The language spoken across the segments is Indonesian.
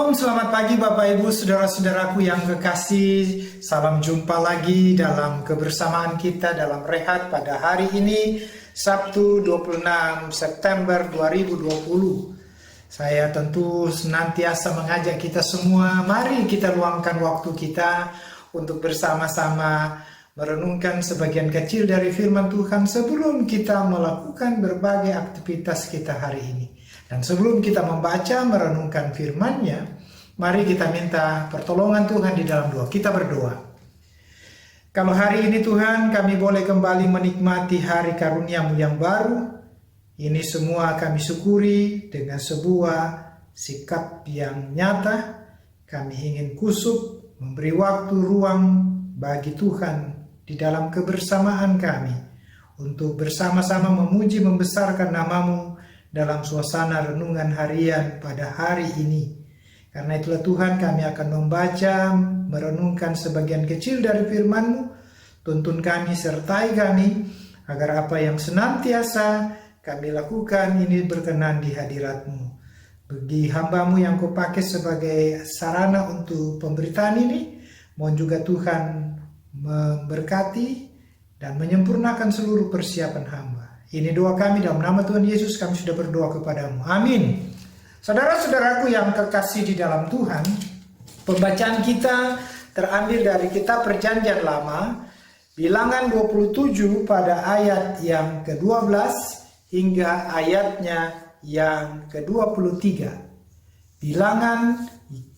Shalom, selamat pagi Bapak Ibu, saudara-saudaraku yang kekasih. Salam jumpa lagi dalam kebersamaan kita dalam rehat pada hari ini, Sabtu 26 September 2020. Saya tentu senantiasa mengajak kita semua, mari kita luangkan waktu kita untuk bersama-sama merenungkan sebagian kecil dari firman Tuhan sebelum kita melakukan berbagai aktivitas kita hari ini. Dan sebelum kita membaca, merenungkan firman-Nya, mari kita minta pertolongan Tuhan di dalam doa. Kita berdoa. Kalau hari ini Tuhan kami boleh kembali menikmati hari karunia-Mu yang baru, ini semua kami syukuri dengan sebuah sikap yang nyata. Kami ingin kusuk, memberi waktu ruang bagi Tuhan di dalam kebersamaan kami, untuk bersama-sama memuji membesarkan nama-Mu, dalam suasana renungan harian pada hari ini. Karena itulah Tuhan, kami akan membaca, merenungkan sebagian kecil dari firman-Mu. Tuntun kami, sertai kami, agar apa yang senantiasa kami lakukan ini berkenan di hadirat-Mu. Bagi hamba-Mu yang Kau pakai sebagai sarana untuk pemberitaan ini, mohon juga Tuhan memberkati dan menyempurnakan seluruh persiapan hamba. Ini doa kami dalam nama Tuhan Yesus, kami sudah berdoa kepadamu. Amin. Saudara-saudaraku yang kekasih di dalam Tuhan, pembacaan kita terambil dari kitab Perjanjian Lama, Bilangan 27 pada ayat yang ke-12 hingga ayatnya yang ke-23. Bilangan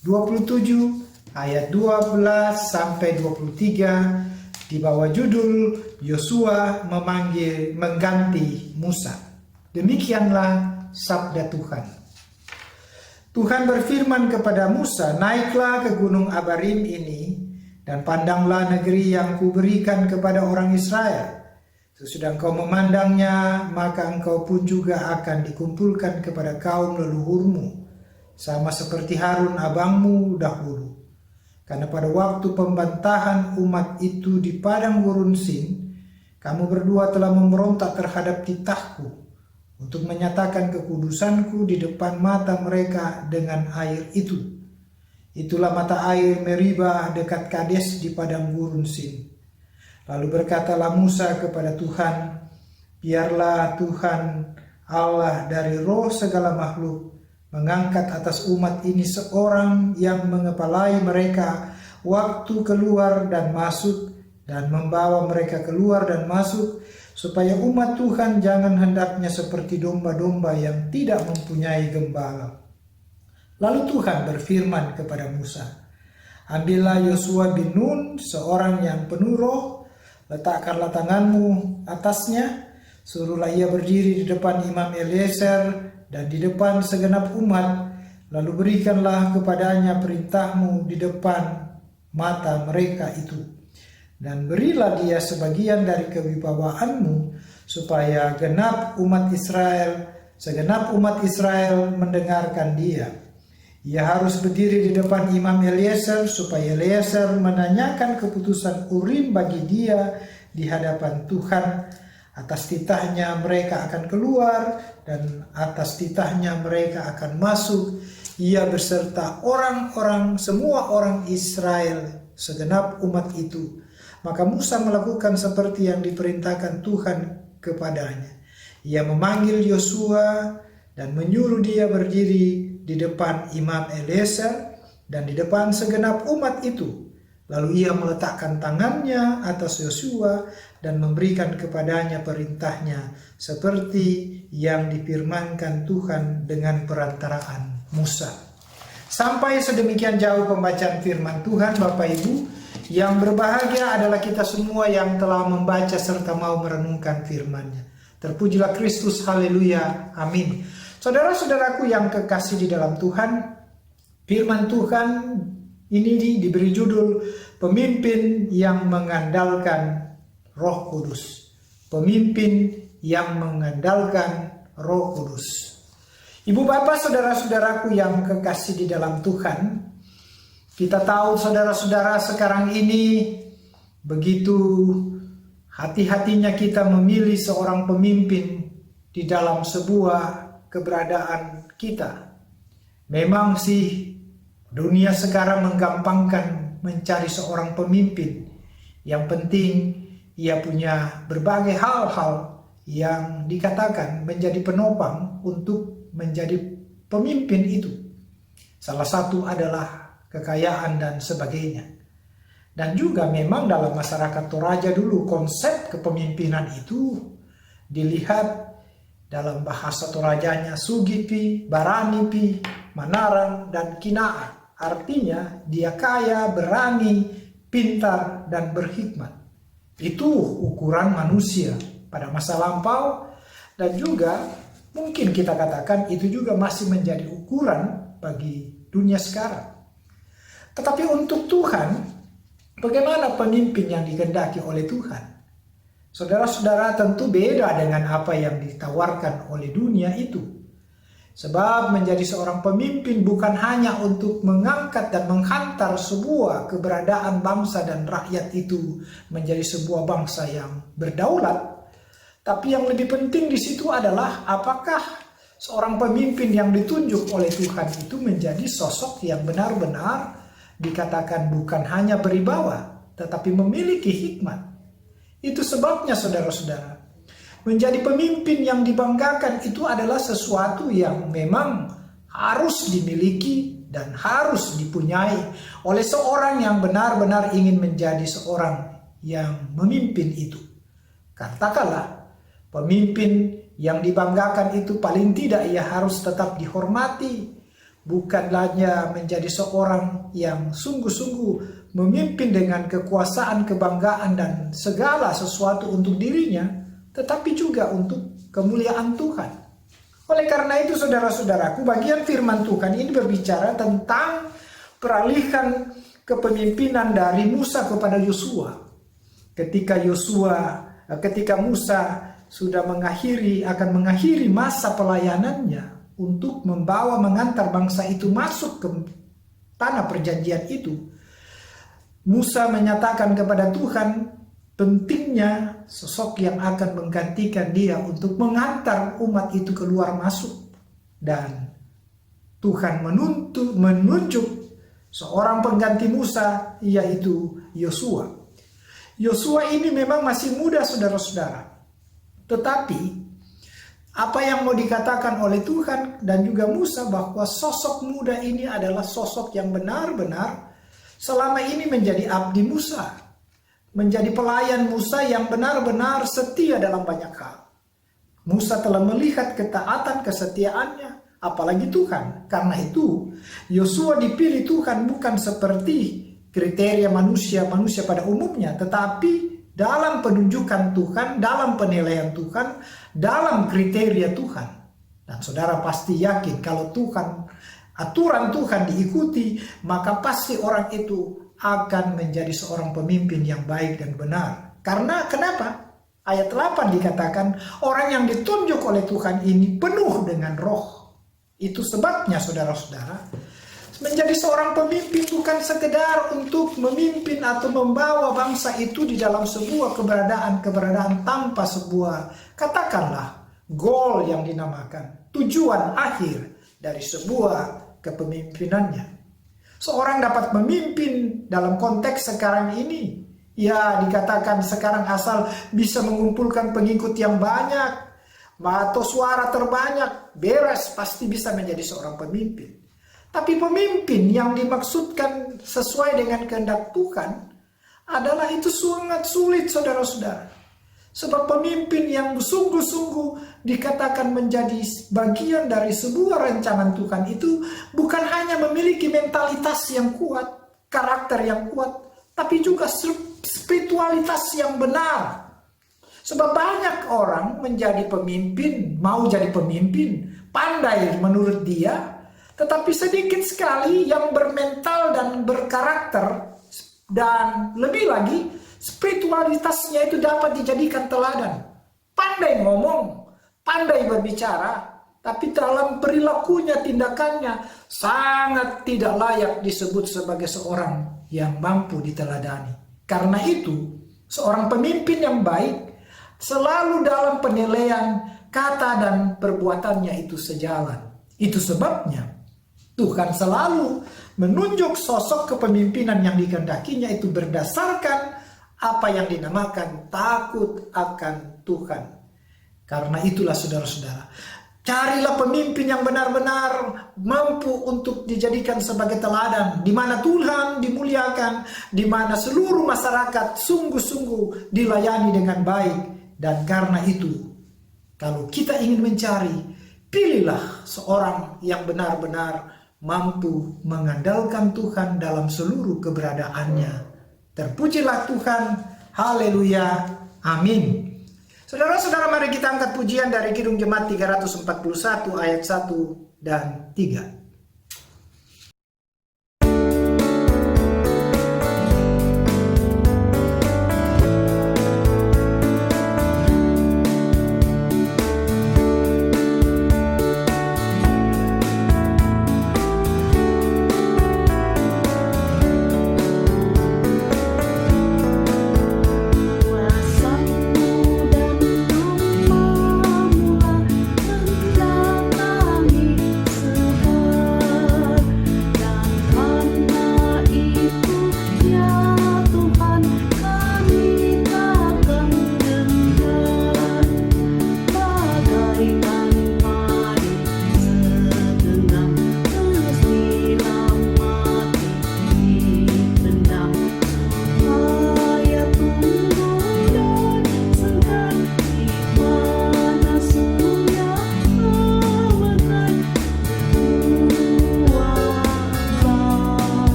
27 ayat 12 sampai 23 di bawah judul Yosua mengganti Musa. Demikianlah sabda Tuhan. Tuhan berfirman kepada Musa, "Naiklah ke gunung Abarim ini dan pandanglah negeri yang kuberikan kepada orang Israel. Sesudah engkau memandangnya, maka engkau pun juga akan dikumpulkan kepada kaum leluhurmu, sama seperti Harun abangmu dahulu. Karena pada waktu pembantahan umat itu di padang gurun Sin, kamu berdua telah memberontak terhadap titahku untuk menyatakan kekudusanku di depan mata mereka dengan air itu. Itulah mata air Meribah dekat Kades di padang gurun Sin." Lalu berkatalah Musa kepada Tuhan, "Biarlah Tuhan Allah dari roh segala makhluk mengangkat atas umat ini seorang yang mengepalai mereka waktu keluar dan masuk, dan membawa mereka keluar dan masuk, supaya umat Tuhan jangan hendaknya seperti domba-domba yang tidak mempunyai gembala." Lalu Tuhan berfirman kepada Musa, "Ambillah Yosua bin Nun, seorang yang penuh roh, letakkanlah tanganmu atasnya, suruhlah ia berdiri di depan Imam Eliezer dan di depan segenap umat, lalu berikanlah kepadanya perintahmu di depan mata mereka itu. Dan berilah dia sebagian dari kewibawaanmu, supaya segenap umat Israel mendengarkan dia. Ia harus berdiri di depan Imam Eliezer, supaya Eliezer menanyakan keputusan Urim bagi dia di hadapan Tuhan. Atas titahnya mereka akan keluar, dan atas titahnya mereka akan masuk, ia beserta semua orang Israel, segenap umat itu." Maka Musa melakukan seperti yang diperintahkan Tuhan kepadanya. Ia memanggil Yosua dan menyuruh dia berdiri di depan Imam Eliezer dan di depan segenap umat itu. Lalu ia meletakkan tangannya atas Yosua dan memberikan kepadanya perintahnya seperti yang difirmankan Tuhan dengan perantaraan Musa. Sampai sedemikian jauh pembacaan firman Tuhan. Bapak Ibu yang berbahagia adalah kita semua yang telah membaca serta mau merenungkan firman-Nya. Terpujilah Kristus, haleluya, amin. Saudara-saudaraku yang kekasih di dalam Tuhan, firman Tuhan ini diberi judul Pemimpin yang Mengandalkan Roh Kudus. Pemimpin yang mengandalkan Roh Kudus. Ibu bapak, saudara-saudaraku yang kekasih di dalam Tuhan, kita tahu saudara-saudara sekarang ini begitu hati-hatinya kita memilih seorang pemimpin di dalam sebuah keberadaan kita. Memang sih Dunia sekarang menggampangkan mencari seorang pemimpin. Yang penting ia punya berbagai hal-hal yang dikatakan menjadi penopang untuk menjadi pemimpin itu. Salah satu adalah kekayaan dan sebagainya. Dan juga memang dalam masyarakat Toraja dulu konsep kepemimpinan itu dilihat dalam bahasa Torajanya Sugipi, Baranipi, Manarang, dan Kinaan. Artinya dia kaya, berani, pintar, dan berhikmat. Itu ukuran manusia pada masa lampau, dan juga mungkin kita katakan itu juga masih menjadi ukuran bagi dunia sekarang. Tetapi untuk Tuhan, bagaimana pemimpin yang dikehendaki oleh Tuhan? Saudara-saudara, tentu beda dengan apa yang ditawarkan oleh dunia itu. Sebab menjadi seorang pemimpin bukan hanya untuk mengangkat dan menghantar sebuah keberadaan bangsa dan rakyat itu menjadi sebuah bangsa yang berdaulat. Tapi yang lebih penting di situ adalah apakah seorang pemimpin yang ditunjuk oleh Tuhan itu menjadi sosok yang benar-benar dikatakan bukan hanya beribawa, tetapi memiliki hikmat. Itu sebabnya saudara-saudara, menjadi pemimpin yang dibanggakan itu adalah sesuatu yang memang harus dimiliki dan harus dipunyai oleh seorang yang benar-benar ingin menjadi seorang yang memimpin itu. Katakanlah, pemimpin yang dibanggakan itu paling tidak ia harus tetap dihormati. Bukan hanya menjadi seorang yang sungguh-sungguh memimpin dengan kekuasaan, kebanggaan, dan segala sesuatu untuk dirinya, tetapi juga untuk kemuliaan Tuhan. Oleh karena itu saudara-saudaraku, bagian firman Tuhan ini berbicara tentang peralihan kepemimpinan dari Musa kepada Yosua. Ketika Musa sudah akan mengakhiri masa pelayanannya untuk mengantar bangsa itu masuk ke tanah perjanjian itu, Musa menyatakan kepada Tuhan pentingnya sosok yang akan menggantikan dia untuk mengantar umat itu keluar masuk. Dan Tuhan menunjuk seorang pengganti Musa, yaitu Yosua. Yosua ini memang masih muda saudara-saudara. Tetapi apa yang mau dikatakan oleh Tuhan dan juga Musa bahwa sosok muda ini adalah sosok yang benar-benar selama ini menjadi abdi Musa. Menjadi pelayan Musa yang benar-benar setia dalam banyak hal. Musa telah melihat ketaatan kesetiaannya, apalagi Tuhan. Karena itu, Yosua dipilih Tuhan bukan seperti kriteria manusia pada umumnya, tetapi dalam penunjukan Tuhan, dalam penilaian Tuhan, dalam kriteria Tuhan. Dan saudara pasti yakin kalau aturan Tuhan diikuti, maka pasti orang itu akan menjadi seorang pemimpin yang baik dan benar. Karena kenapa? Ayat 8 dikatakan orang yang ditunjuk oleh Tuhan ini penuh dengan roh. Itu sebabnya saudara-saudara, menjadi seorang pemimpin bukan sekedar untuk memimpin atau membawa bangsa itu di dalam sebuah keberadaan tanpa sebuah, katakanlah, goal yang dinamakan tujuan akhir dari sebuah kepemimpinannya. Seorang dapat memimpin dalam konteks sekarang ini, ya dikatakan sekarang asal bisa mengumpulkan pengikut yang banyak atau suara terbanyak, beres pasti bisa menjadi seorang pemimpin. Tapi pemimpin yang dimaksudkan sesuai dengan kehendak Tuhan adalah itu sangat sulit saudara-saudara. Sebab pemimpin yang sungguh-sungguh dikatakan menjadi bagian dari sebuah rancangan Tuhan itu bukan hanya memiliki mentalitas yang kuat, karakter yang kuat, tapi juga spiritualitas yang benar. Sebab banyak orang menjadi pemimpin, mau jadi pemimpin, pandai menurut dia, tetapi sedikit sekali yang bermental dan berkarakter, dan lebih lagi spiritualitasnya itu dapat dijadikan teladan. Pandai ngomong, pandai berbicara, tapi dalam perilakunya, tindakannya sangat tidak layak disebut sebagai seorang yang mampu diteladani. Karena itu, seorang pemimpin yang baik selalu dalam penilaian kata dan perbuatannya itu sejalan. Itu sebabnya Tuhan selalu menunjuk sosok kepemimpinan yang dikehendakinya itu berdasarkan apa yang dinamakan takut akan Tuhan. Karena itulah saudara-saudara, carilah pemimpin yang benar-benar mampu untuk dijadikan sebagai teladan, di mana Tuhan dimuliakan, di mana seluruh masyarakat sungguh-sungguh dilayani dengan baik. Dan karena itu, kalau kita ingin mencari, pilihlah seorang yang benar-benar mampu mengandalkan Tuhan dalam seluruh keberadaannya. Terpujilah Tuhan, haleluya, amin. Saudara-saudara, mari kita angkat pujian dari Kidung Jemaat 341 ayat 1 dan 3.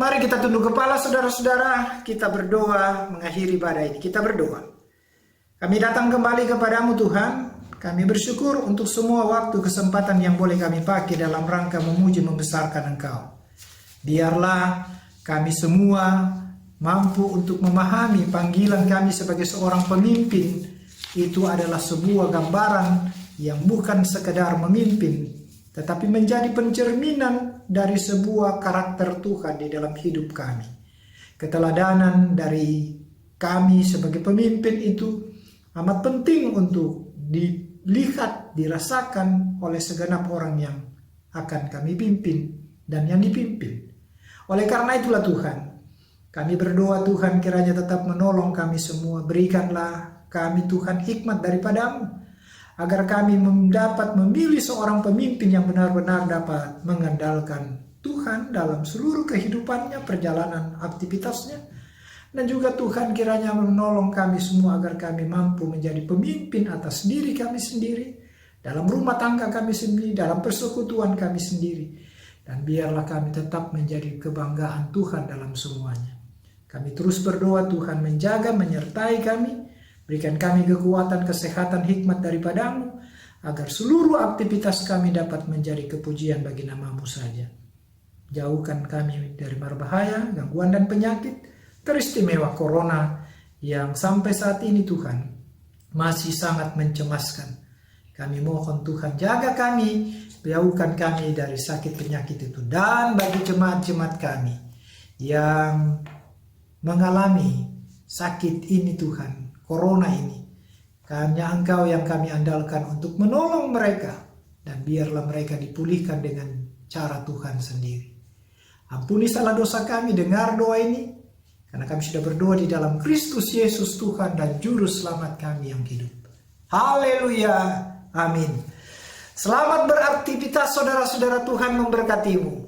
Mari kita tunduk kepala saudara-saudara, kita berdoa mengakhiri ibadah ini. Kita berdoa. Kami datang kembali kepadamu Tuhan, kami bersyukur untuk semua waktu kesempatan yang boleh kami pakai dalam rangka memuji membesarkan Engkau. Biarlah kami semua mampu untuk memahami panggilan kami sebagai seorang pemimpin. Itu adalah sebuah gambaran yang bukan sekedar memimpin, tetapi menjadi pencerminan dari sebuah karakter Tuhan di dalam hidup kami. Keteladanan dari kami sebagai pemimpin itu amat penting untuk dilihat, dirasakan oleh segenap orang yang akan kami pimpin dan yang dipimpin. Oleh karena itulah Tuhan, kami berdoa Tuhan kiranya tetap menolong kami semua. Berikanlah kami Tuhan hikmat daripadamu, agar kami dapat memilih seorang pemimpin yang benar-benar dapat mengandalkan Tuhan dalam seluruh kehidupannya, perjalanan aktivitasnya. Dan juga Tuhan kiranya menolong kami semua agar kami mampu menjadi pemimpin atas diri kami sendiri, dalam rumah tangga kami sendiri, dalam persekutuan kami sendiri. Dan biarlah kami tetap menjadi kebanggaan Tuhan dalam semuanya. Kami terus berdoa Tuhan menjaga, menyertai kami. Berikan kami kekuatan, kesehatan, hikmat daripadamu, agar seluruh aktivitas kami dapat menjadi kepujian bagi nama-Mu saja. Jauhkan kami dari mara bahaya, gangguan dan penyakit, teristimewa corona yang sampai saat ini Tuhan masih sangat mencemaskan. Kami mohon Tuhan jaga kami, jauhkan kami dari sakit penyakit itu. Dan bagi jemaat-jemaat kami yang mengalami sakit ini Tuhan, corona ini, hanya Engkau yang kami andalkan untuk menolong mereka, dan biarlah mereka dipulihkan dengan cara Tuhan sendiri. Ampuni salah dosa kami, dengar doa ini, karena kami sudah berdoa di dalam Kristus Yesus Tuhan dan Juru Selamat kami yang hidup. Haleluya, amin. Selamat beraktivitas saudara-saudara, Tuhan memberkatimu.